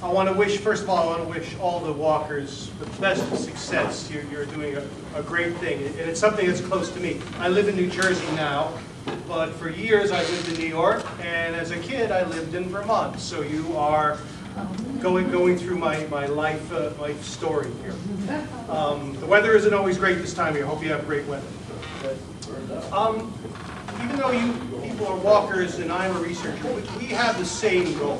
First of all, I want to wish all the walkers the best of success. You're doing a great thing, and it's something that's close to me. I live in New Jersey now, but for years I lived in New York, and as a kid I lived in Vermont. So you are going through my life story here. The weather isn't always great this time of year. I hope you have great weather. Even though you people are walkers and I'm a researcher, we have the same goal,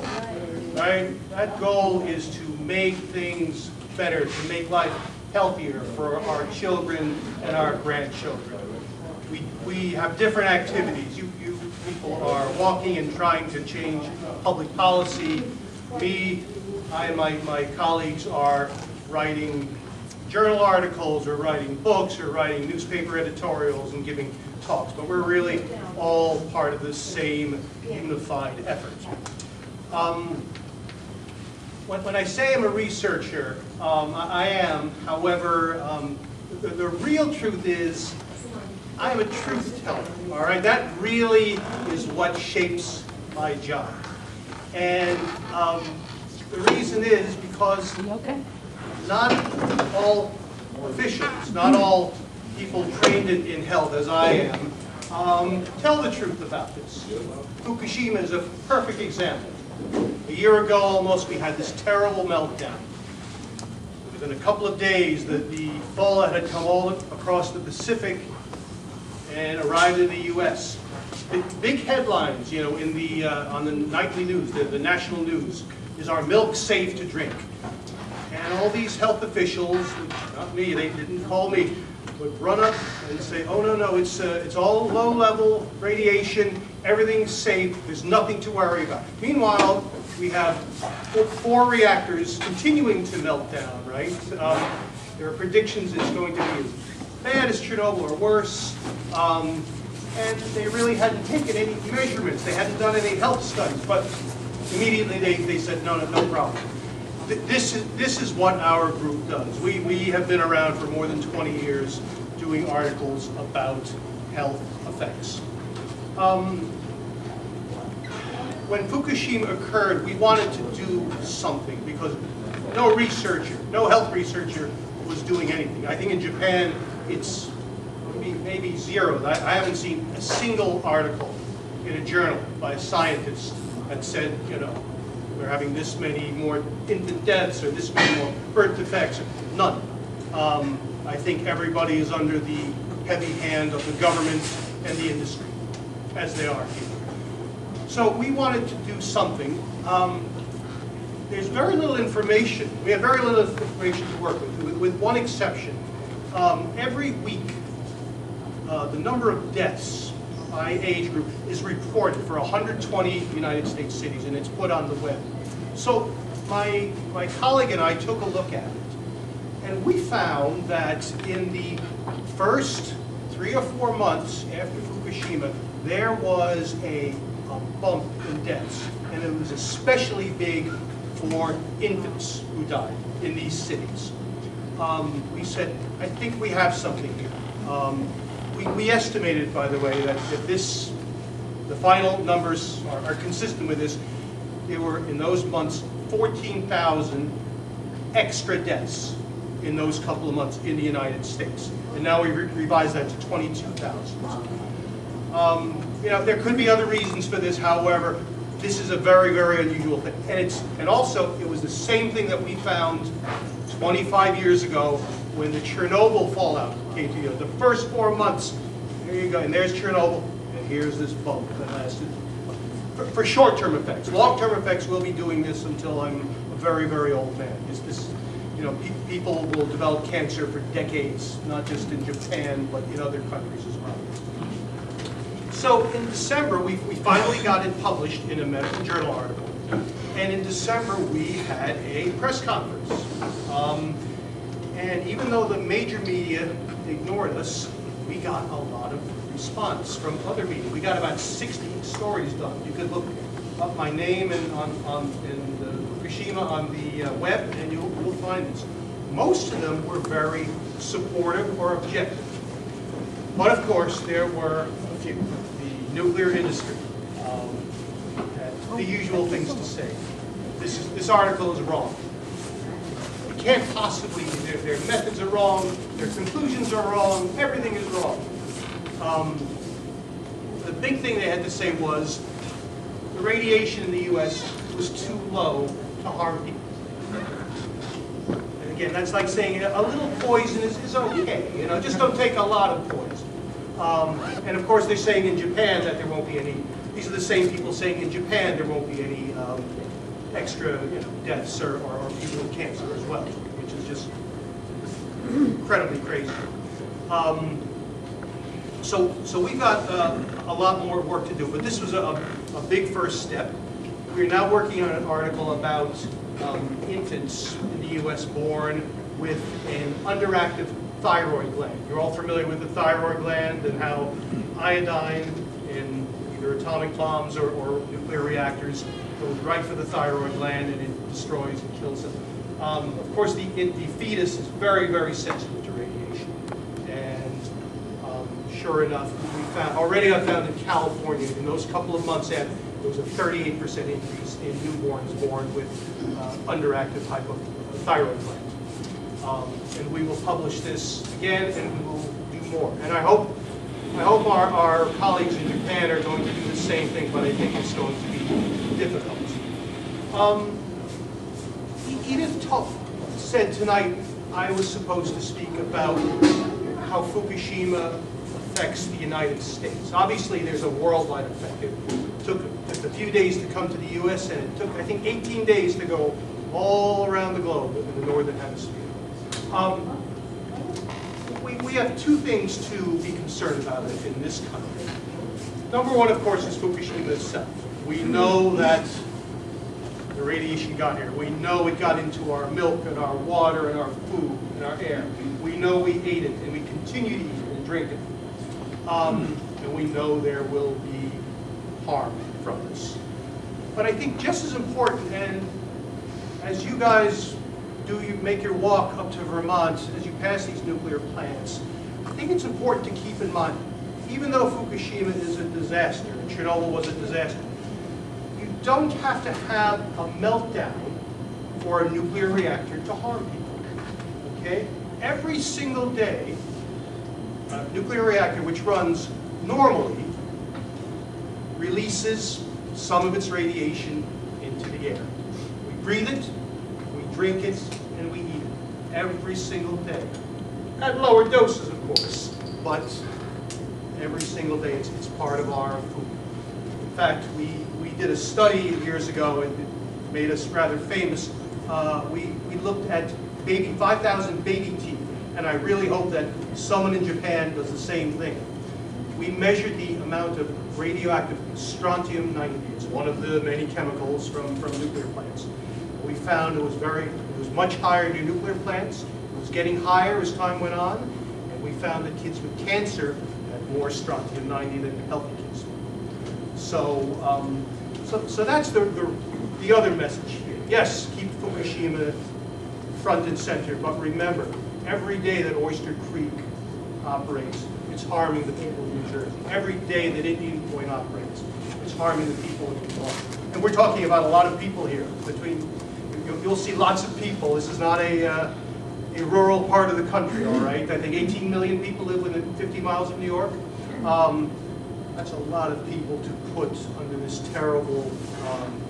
right? That goal is to make things better, to make life healthier for our children and our grandchildren. We have different activities. You people are walking and trying to change public policy. I and my colleagues are writing journal articles or writing books or writing newspaper editorials and giving talks, but we're really all part of the same unified effort. When I say I'm a researcher, I am. However, the real truth is I'm a truth teller, all right? That really is what shapes my job. And the reason is because not all officials, not all people trained in health as I am, tell the truth about this. Fukushima is a perfect example. A year ago almost we had this terrible meltdown. Within a couple of days the fallout had come all across the Pacific and arrived in the US. Big headlines, you know, in the on the nightly news, the national news, is our milk safe to drink? And all these health officials, not me, they didn't call me, would run up and say, oh no, it's all low-level radiation, everything's safe, there's nothing to worry about. Meanwhile, we have 4 reactors continuing to melt down, right? There are predictions it's going to be as bad as Chernobyl or worse. And they really hadn't taken any measurements. They hadn't done any health studies. But immediately they said, no problem. This is what our group does. We have been around for more than 20 years doing articles about health effects. When Fukushima occurred, we wanted to do something because no health researcher was doing anything. I think in Japan it's maybe zero. I haven't seen a single article in a journal by a scientist that said, you know, we're having this many more infant deaths or this many more birth defects. None. I think everybody is under the heavy hand of the government and the industry, as they are here. So we wanted to do something. There's very little information. We have very little information to work with one exception. Every week, the number of deaths by age group is reported for 120 United States cities, and it's put on the web. So my colleague and I took a look at it, and we found that in the first 3 or 4 months after Fukushima, there was a bump in deaths, and it was especially big for infants who died in these cities. We said, I think we have something here. We estimated, by the way, that the final numbers are consistent with this. There were, in those months, 14,000 extra deaths in those couple of months in the United States. And now we revised that to 22,000. You know, there could be other reasons for this, however, this is a very, very unusual thing. And also, it was the same thing that we found 25 years ago when the Chernobyl fallout came to you. The first 4 months, there you go, and there's Chernobyl, and here's this bump that lasted. For short-term effects. Long-term effects, we'll be doing this until I'm a very, very old man. You know, people will develop cancer for decades, not just in Japan, but in other countries as well. So in December, we finally got it published in a medical journal article. And in December, we had a press conference. And even though the major media ignored us, we got a lot of response from other media. We got about 60 stories done. You could look up my name in Fukushima on the web, and you'll find this. Most of them were very supportive or objective. But of course, there were a few. The nuclear industry, the usual things to say. this article is wrong. It can't possibly be. Their methods are wrong, their conclusions are wrong, everything is wrong. The big thing they had to say was the radiation in the U.S. was too low to harm people. And again, that's like saying a little poison is okay. You know, just don't take a lot of poison. And of course, they're saying in Japan that there won't be any. These are the same people saying in Japan there won't be any extra deaths or people with cancer as well, which is just incredibly crazy. So we've got a lot more work to do, but this was a big first step. We're now working on an article about infants in the U.S. born with an underactive thyroid gland. You're all familiar with the thyroid gland and how iodine in either atomic bombs or nuclear reactors goes right for the thyroid gland and it destroys and kills them. Of course, the fetus is very, very sensitive to radiation. And sure enough, I found in California, in those couple of months after, there was a 38% increase in newborns born with underactive thyroid gland. And we will publish this again, and we will do more. And I hope our colleagues in Japan are going to do the same thing, but I think it's going to be difficult. Edith said tonight I was supposed to speak about how Fukushima affects the United States. Obviously, there's a worldwide effect. It took a few days to come to the U.S., and it took, I think, 18 days to go all around the globe in the northern hemisphere. We have two things to be concerned about in this country. Number one, of course, is Fukushima itself. We know that the radiation got here. We know it got into our milk and our water and our food and our air. We know we ate it, and we continue to eat it and drink it. And we know there will be harm from this. But I think just as important, and as you guys make your walk up to Vermont, as you pass these nuclear plants, I think it's important to keep in mind, even though Fukushima is a disaster, and Chernobyl was a disaster, you don't have to have a meltdown for a nuclear reactor to harm people, okay? Every single day, a nuclear reactor, which runs normally, releases some of its radiation into the air. We breathe it, we drink it, and we eat it every single day. At lower doses, of course, but every single day it's part of our food. In fact, we did a study years ago, and it made us rather famous. We looked at 5,000 baby teeth, and I really hope that someone in Japan does the same thing. We measured the amount of radioactive strontium-90. It's one of the many chemicals from nuclear plants. We found it was much higher in your nuclear plants. It was getting higher as time went on, and we found that kids with cancer had more strontium-90 than healthy kids. So that's the other message here. Yes, keep Fukushima front and center, but remember, every day that Oyster Creek operates, it's harming the people of New Jersey. Every day that Indian Point operates, it's harming the people of New York. And we're talking about a lot of people here. You'll see lots of people. This is not a rural part of the country, all right? I think 18 million people live within 50 miles of New York. That's a lot of people to put under this terrible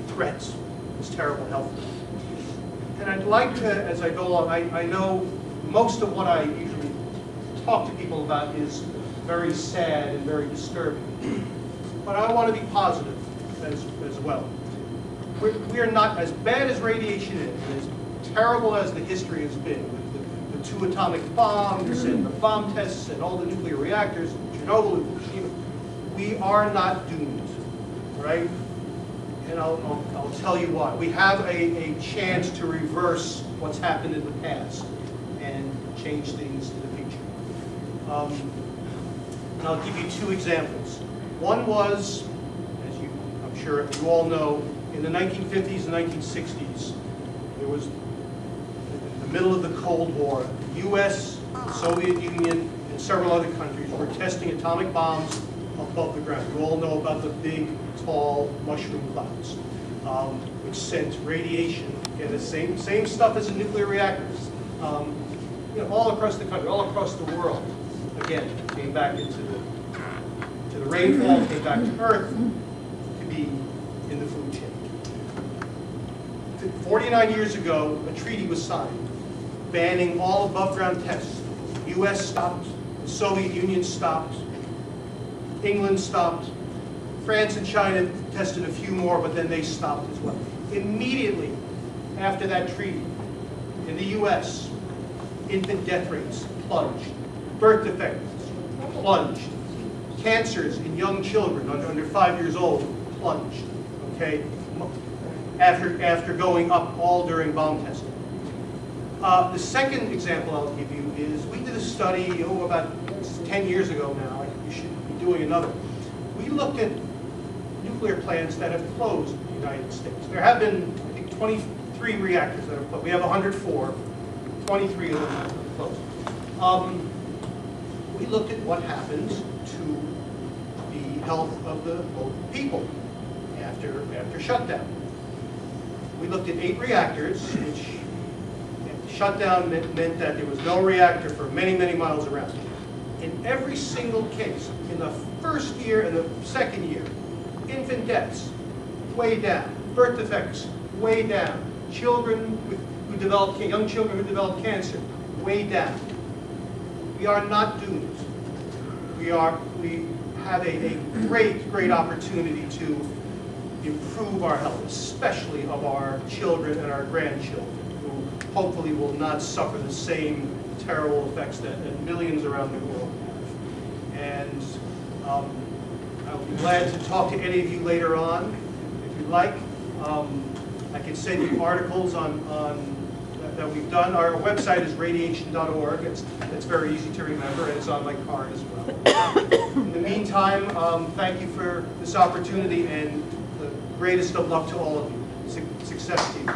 threat, this terrible health threat. And I'd like to, as I go along, I know most of what I usually talk to people about is very sad and very disturbing. But I want to be positive as well. We are not, as bad as radiation is, as terrible as the history has been, with the 2 atomic bombs and the bomb tests and all the nuclear reactors, Chernobyl and Fukushima, we are not doomed, right? And I'll tell you why. We have a chance to reverse what's happened in the past and change things in the future. And I'll give you 2 examples. One was, as I'm sure you all know, in the 1950s and 1960s, there was, in the middle of the Cold War, the U.S., the Soviet Union, and several other countries were testing atomic bombs above the ground. You all know about the big, tall mushroom clouds. which sent radiation, and the same stuff as in nuclear reactors, all across the country, all across the world. Again, came back into the rainfall, came back to Earth to be in the food chain. 49 years ago, a treaty was signed banning all above-ground tests. The U.S. stopped, the Soviet Union stopped, England stopped, France and China tested a few more, but then they stopped as well. Immediately after that treaty, in the U.S., infant death rates plunged, birth defects plunged, cancers in young children under 5 years old plunged, okay, after going up all during bomb testing. The second example I'll give you is we did a study about 10 years ago now. We should be doing another. We looked at nuclear plants that have closed in the United States. There have been, I think, 23 reactors that have closed. We have 104. 23 of them have closed. We looked at what happens to the health of the local people after shutdown. We looked at 8 reactors, which shutdown meant that there was no reactor for many, many miles around. In every single case, in the first year and the second year, infant deaths way down, birth defects way down, children young children who develop cancer way down. We are not doomed. We have a great opportunity to improve our health, especially of our children and our grandchildren, who hopefully will not suffer the same terrible effects that millions around the world have. And I'll be glad to talk to any of you later on, if you'd like. I can send you articles that we've done. Our website is radiation.org. It's very easy to remember, and it's on my card as well. In the meantime, thank you for this opportunity, and the greatest of luck to all of you. Success to you.